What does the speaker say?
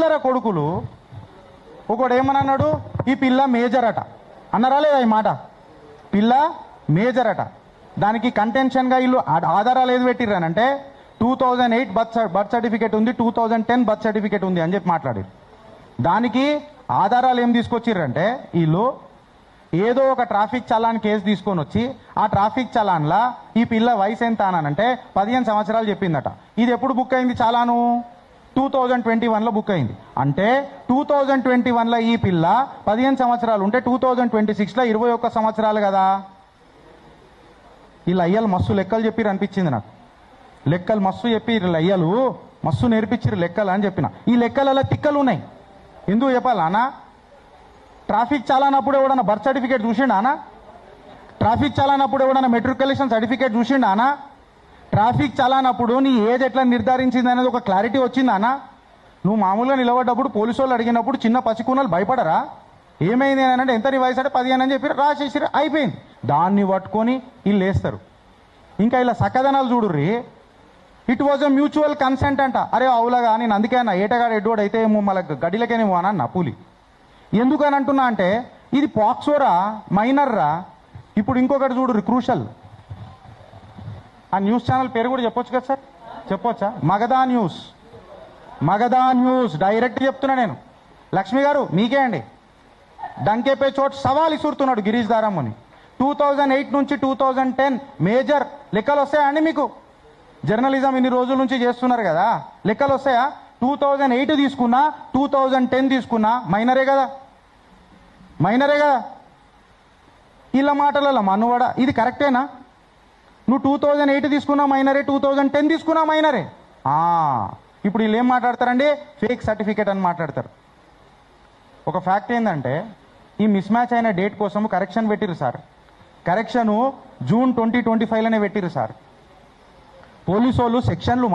చిల్లర కొడుకులు ఒకడు ఏమన్నాడు, ఈ పిల్ల మేజర్ అట అన్నారా లేదా? ఈ మాట పిల్ల మేజర్ అట. దానికి కంటెన్షన్గా వీళ్ళు ఆధారాలు ఏది పెట్టిర్రనంటే 2008 బర్త్ సర్టిఫికేట్ ఉంది, 2010 బర్త్ సర్టిఫికేట్ ఉంది అని చెప్పి మాట్లాడారు. దానికి ఆధారాలు ఏం తీసుకొచ్చిర్రంటే వీళ్ళు ఏదో ఒక ట్రాఫిక్ చలాన్ కేసు తీసుకొని వచ్చి ఆ ట్రాఫిక్ చలాన్లా ఈ పిల్ల వయసు ఎంత అనంటే 15 సంవత్సరాలు చెప్పిందట. ఇది ఎప్పుడు బుక్ అయింది చలాను? 2021లో బుక్ అయింది. అంటే 2021లో ఈ పిల్ల 15 సంవత్సరాలు ఉంటే 2026లో 21 సంవత్సరాలు కదా. వీళ్ళు అయ్యలు మస్తు లెక్కలు చెప్పిర్రు అనిపించింది నాకు. లెక్కలు మస్తు చెప్పి అయ్యలు మస్తు నేర్పించారు లెక్కలు అని చెప్పిన. ఈ లెక్కలలో తిక్కలు ఉన్నాయి. ఎందుకు చెప్పాలా అన్న? ట్రాఫిక్ చాలానప్పుడు ఎవడన్నా బర్త్ సర్టిఫికేట్ చూసిండా అన్న? ట్రాఫిక్ చాలానప్పుడు ఎవడన్నా మెట్రికులేషన్ సర్టిఫికేట్ చూసిండా అన్న? ట్రాఫిక్ చాలానప్పుడు నీ ఏజ్ ఎట్లా నిర్ధారించింది అనేది ఒక క్లారిటీ వచ్చిందా అన్న? నువ్వు మామూలుగా నిలబడ్డప్పుడు పోలీసు వాళ్ళు అడిగినప్పుడు చిన్న పసికూనలు భయపడరా? ఏమైంది అని అంటే ఎంత నీ వయసు అంటే 15 అని చెప్పి రాసేసి అయిపోయింది. దాన్ని పట్టుకొని వీళ్ళు వేస్తారు. ఇంకా ఇలా సక్కదనాలు చూడుర్రి. It was a mutual consent అంట. అరే అవులాగా నేను అందుకే అన్న ఏటగాడు ఎడ్డోడు అయితే మళ్ళీ గడిలకేనేమో అన్న పూలి. ఎందుకని అంటున్నా అంటే ఇది పాక్సోరా మైనర్రా. ఇప్పుడు ఇంకొకటి చూడుర్రి క్రూషల్. ఆ న్యూస్ ఛానల్ పేరు కూడా చెప్పొచ్చు కదా సార్? చెప్పొచ్చా? Magadha news. Magadha news direct చెప్తున్నా నేను. లక్ష్మి గారు మీకే అండి. డంకేపే చోట్ సవాల్ ఇసురుతున్నాడు గిరీష్ దారాముని. 2008 నుంచి 2010 మేజర్ లెక్కలు వస్తాయా మీకు? జర్నలిజం ఇన్ని రోజుల నుంచి చేస్తున్నారు కదా, లెక్కలు వస్తాయా? 2008 తీసుకున్నా 2010 తీసుకున్నా మైనరే కదా, మైనరే కదా. ఇలా మాటలలో మనువడ ఇది కరెక్టేనా? నువ్వు 2008 తీసుకున్నా మైనరే, 2010 తీసుకున్నా మైనరే. ఇప్పుడు వీళ్ళు ఏం మాట్లాడతారండి? ఫేక్ సర్టిఫికేట్ అని మాట్లాడతారు. ఒక ఫ్యాక్ట్ ఏంటంటే ఈ మిస్ మ్యాచ్ అయిన డేట్ కోసం కరెక్షన్ పెట్టిరు సార్. కరెక్షను జూన్ 2025లోనే పెట్టిరు సార్. పోలీసు వాళ్ళు సెక్షన్లు